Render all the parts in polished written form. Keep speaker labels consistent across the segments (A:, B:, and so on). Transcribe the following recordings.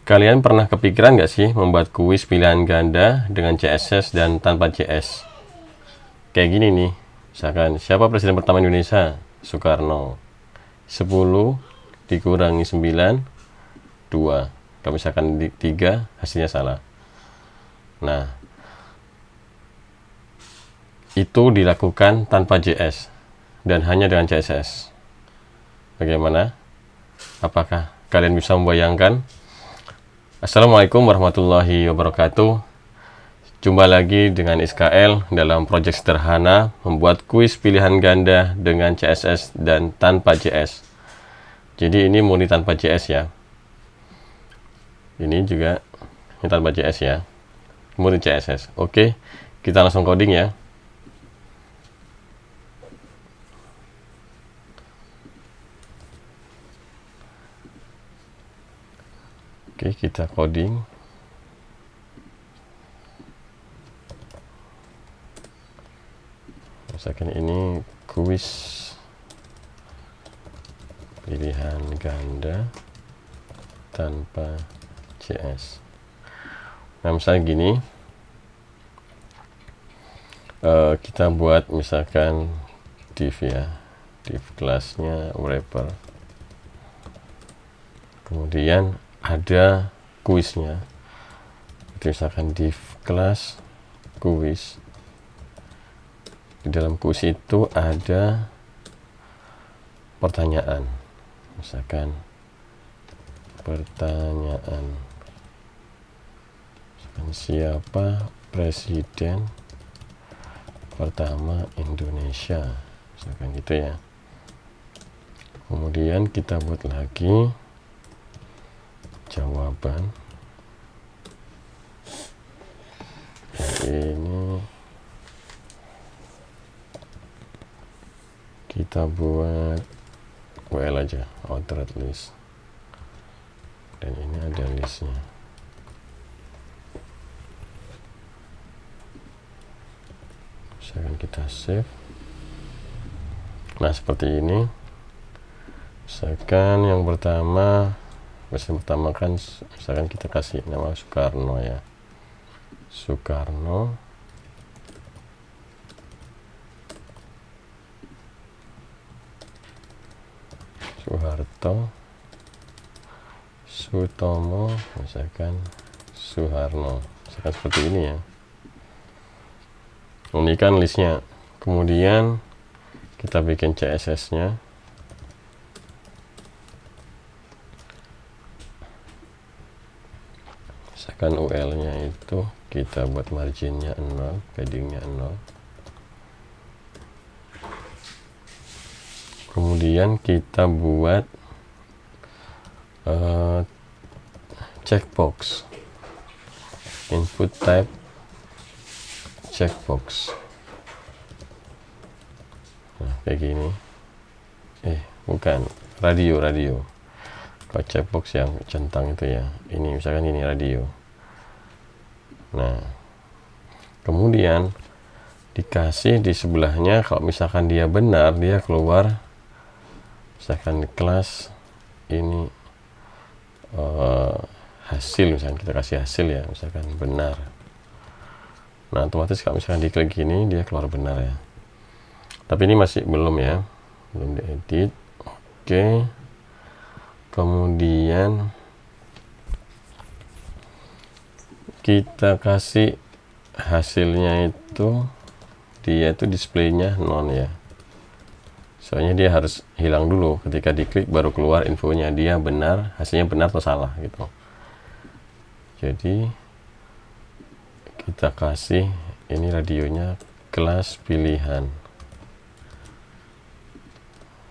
A: Kalian pernah kepikiran nggak sih membuat kuis pilihan ganda dengan CSS dan tanpa JS? Kayak gini nih, misalkan siapa presiden pertama Indonesia? Soekarno. 10 dikurangi 9, 2. Kalau misalkan 3, hasilnya salah. Nah, itu dilakukan tanpa JS dan hanya dengan CSS. Bagaimana? Apakah kalian bisa membayangkan? Assalamualaikum warahmatullahi wabarakatuh. Jumpa lagi dengan SKL dalam proyek sederhana membuat kuis pilihan ganda dengan CSS dan tanpa JS. Jadi ini murni tanpa JS ya. Ini juga ini tanpa JS ya. Murni CSS. Oke, kita langsung coding ya. Oke, kita coding. Misalkan ini kuis pilihan ganda tanpa JS. Nah, misalnya gini, kita buat misalkan div ya, div kelasnya wrapper. Kemudian ada kuisnya. Misalkan div kelas kuis. Di dalam kuis itu ada pertanyaan. Misalkan pertanyaan. Misalkan siapa presiden pertama Indonesia? Misalkan gitu ya. Kemudian kita buat lagi jawaban. Ini kita buat WL aja, ordered list, dan ini ada listnya. Misalkan kita save. Nah, seperti ini. Misalkan yang pertama kan misalkan kita kasih nama Soekarno ya. Soekarno. Soeharto. Sutomo, misalkan Soeharno. Misalkan seperti ini ya. Ini kan listnya. Kemudian kita bikin CSS-nya. Misalkan UL-nya itu kita buat marginnya 0, paddingnya 0. Kemudian kita buat checkbox, input type checkbox. Nah, kayak gini. Bukan radio. Kalau checkbox yang centang itu ya. Ini misalkan ini radio. Nah, kemudian dikasih di sebelahnya, kalau misalkan dia benar, dia keluar misalkan di kelas ini hasil, misalkan kita kasih hasil ya, misalkan benar. Nah, otomatis kalau misalkan diklik gini, dia keluar benar ya. Tapi ini masih belum ya, belum diedit. Oke. Kemudian kita kasih hasilnya itu, dia itu displaynya non ya. Soalnya dia harus hilang dulu, ketika diklik baru keluar infonya dia benar, hasilnya benar atau salah gitu. Jadi kita kasih ini radionya kelas pilihan.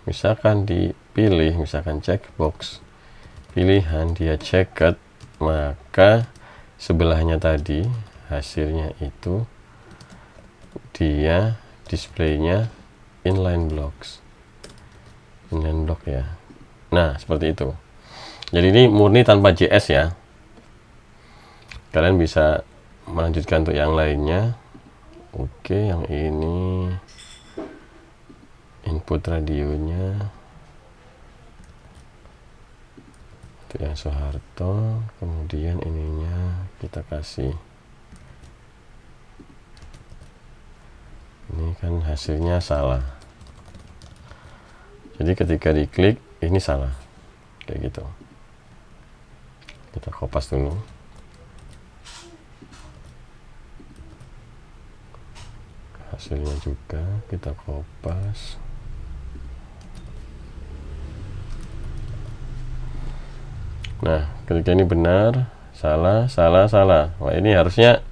A: Misalkan dipilih, misalkan checkbox pilihan dia checked, maka sebelahnya tadi hasilnya itu dia displaynya inline block ya. Nah, seperti itu. Jadi ini murni tanpa JS ya. Kalian bisa melanjutkan untuk yang lainnya. Oke, yang ini input radionya untuk yang Soeharto, kemudian ininya kita kasih, ini kan hasilnya salah, jadi ketika diklik ini salah kayak gitu. Kita kopas dulu. Hasilnya juga kita kopas. Nah, ketika ini benar, salah, salah, salah. Wah, ini harusnya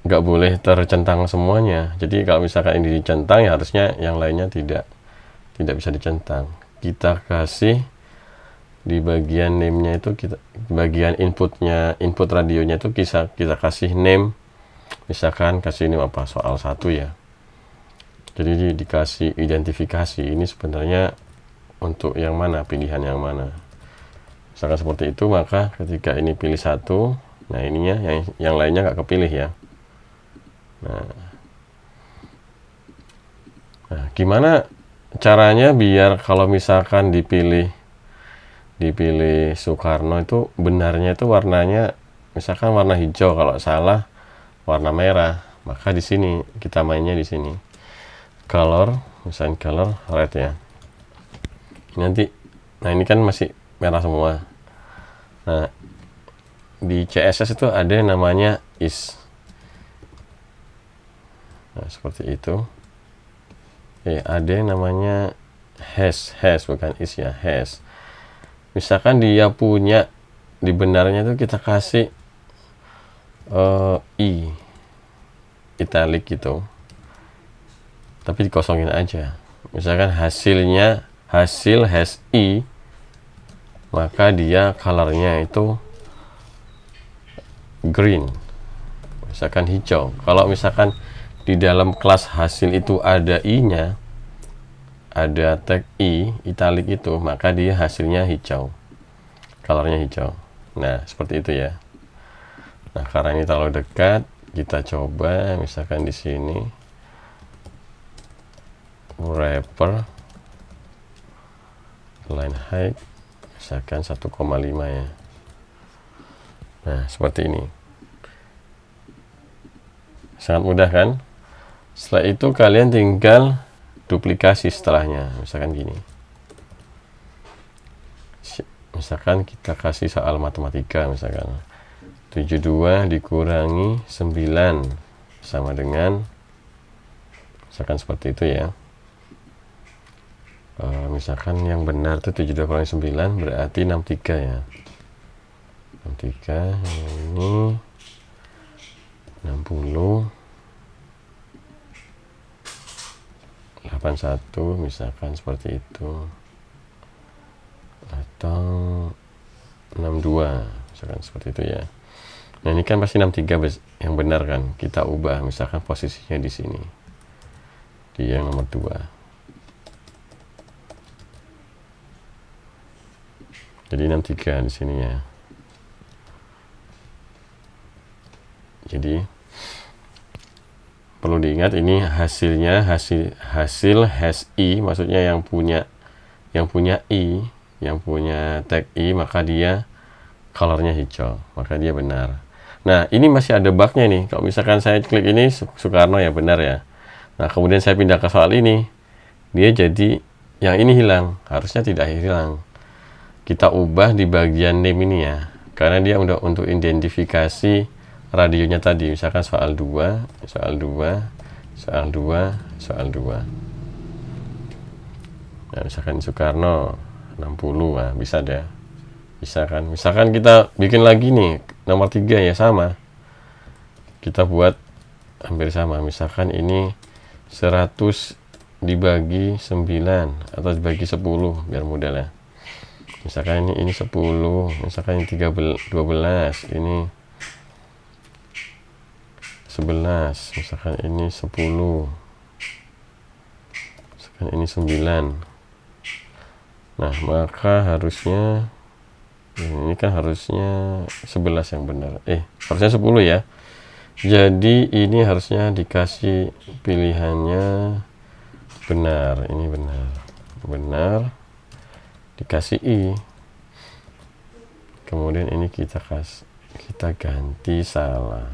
A: nggak boleh tercentang semuanya. Jadi kalau misalkan ini dicentang, ya harusnya yang lainnya tidak bisa dicentang. Kita kasih di bagian name-nya itu, kita bagian inputnya, input radionya itu kita kasih name. Misalkan kasih name apa, soal 1 ya. Jadi dikasih identifikasi, ini sebenarnya untuk yang mana, pilihan yang mana. Misalkan seperti itu, maka ketika ini pilih 1, nah ininya yang lainnya nggak kepilih ya. Nah, gimana caranya biar kalau misalkan dipilih Soekarno itu benarnya itu warnanya misalkan warna hijau, kalau salah warna merah, maka di sini kita mainnya di sini. Color, misalnya color red ya. Nanti, nah ini kan masih merah semua. Nah, di CSS itu ada yang namanya is. Nah, seperti itu. Ada yang namanya has bukan is ya, has. Misalkan dia punya di benarnya itu kita kasih i italic gitu, tapi dikosongin aja. Misalkan hasil has i, maka dia colornya itu green, misalkan hijau. Kalau misalkan di dalam kelas hasil itu ada i-nya, ada tag i italic itu, maka dia hasilnya hijau, colornya hijau. Nah, seperti itu ya. Nah, karena ini terlalu dekat, kita coba misalkan di sini wrapper line height misalkan 1,5 ya. Nah, seperti ini. Sangat mudah kan? Setelah itu kalian tinggal duplikasi setelahnya. Misalkan gini. Misalkan kita kasih soal matematika, misalkan 72 dikurangi 9 sama dengan, misalkan seperti itu ya. Misalkan yang benar itu 72 kurangi 9 berarti 63 ya. 63, ini 60, 81 misalkan seperti itu, atau 62 misalkan seperti itu ya. Nah, ini kan pasti 63 yang benar kan, kita ubah misalkan posisinya di sini, dia yang nomor 2. Jadi 63 di sini ya. Jadi perlu diingat ini hasilnya hasil has i, maksudnya yang punya i, yang punya tag i, maka dia colornya hijau, maka dia benar. Nah, ini masih ada bugnya nih. Kalau misalkan saya klik ini Soekarno ya, benar ya. Nah, kemudian saya pindah ke soal ini, dia jadi yang ini hilang, harusnya tidak hilang. Kita ubah di bagian name ini ya, karena dia udah untuk identifikasi radionya tadi. Misalkan soal 2, soal 2, soal 2, soal 2. Nah, misalkan Soekarno 60, nah bisa deh. Bisa kan? Misalkan kita bikin lagi nih nomor 3 ya, sama. Kita buat hampir sama. Misalkan ini 100 dibagi 9 atau dibagi 10 biar mudah lah. Misalkan ini 10, misalkan ini 12, ini 11, misalkan ini 10, misalkan ini 9. Nah, maka harusnya ini kan harusnya 11 yang benar. Harusnya 10 ya. Jadi ini harusnya dikasih pilihannya benar. Ini benar. Benar. Dikasih i. kemudian ini kita ganti salah,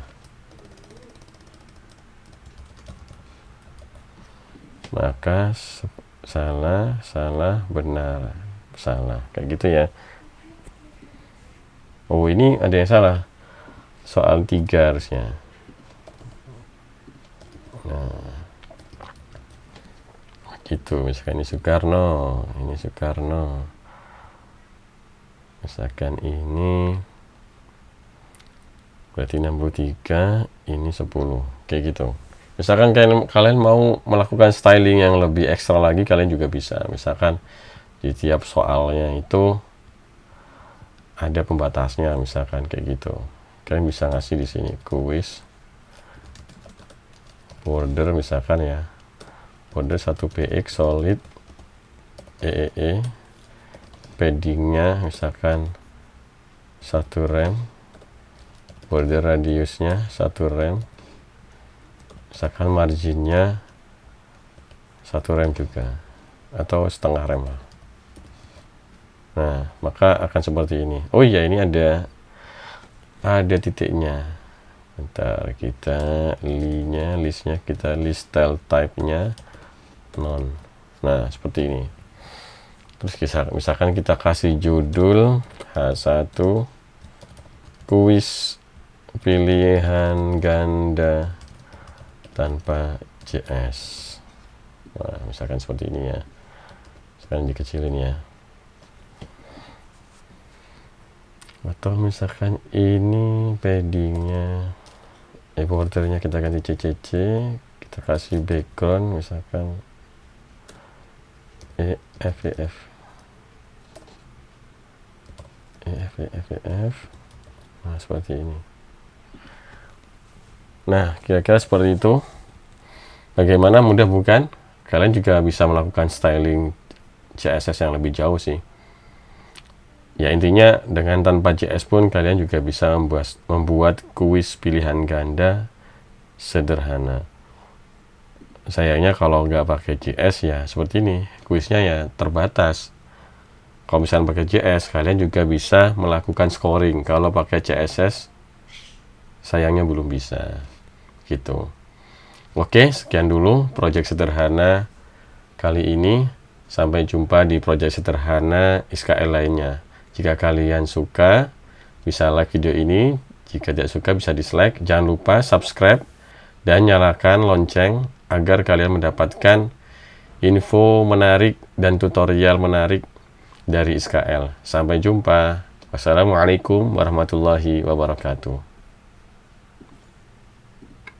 A: maka salah benar salah, kayak gitu ya. Oh, ini ada yang salah, soal 3 harusnya. Nah, gitu. Misalkan ini Soekarno, misalkan ini berarti 63, ini 10, kayak gitu. Misalkan kalian mau melakukan styling yang lebih ekstra lagi, kalian juga bisa. Misalkan di tiap soalnya itu ada pembatasnya, misalkan kayak gitu. Kalian bisa ngasih di sini kuis border, misalkan ya, border 1px solid EEE, paddingnya misalkan 1 rem, border radiusnya 1 rem, misalkan marginnya 1 rem juga, atau setengah rem lah. Nah, maka akan seperti ini. Oh iya, ini ada titiknya. Bentar, kita listnya kita list style type-nya non. Nah, seperti ini. Terus misalkan kita kasih judul H1 kuis pilihan ganda tanpa JS. Nah, misalkan seperti ini ya. Sekarang dikecilin ya. Atau misalkan ini paddingnya, bordernya kita ganti CCC, kita kasih background misalkan EF. Nah, seperti ini. Nah, kira-kira seperti itu. Bagaimana, mudah bukan? Kalian juga bisa melakukan styling CSS yang lebih jauh sih. Ya, intinya dengan tanpa JS pun kalian juga bisa membuat kuis pilihan ganda sederhana. Sayangnya kalau nggak pakai JS ya seperti ini, kuisnya ya terbatas. Kalau misalnya pakai JS, kalian juga bisa melakukan scoring. Kalau pakai CSS, sayangnya belum bisa. Gitu. Oke, sekian dulu project sederhana kali ini. Sampai jumpa di project sederhana SKL lainnya. Jika kalian suka, bisa like video ini. Jika tidak suka, bisa dislike. Jangan lupa subscribe dan nyalakan lonceng agar kalian mendapatkan info menarik dan tutorial menarik dari SKL. Sampai jumpa. Wassalamualaikum warahmatullahi wabarakatuh.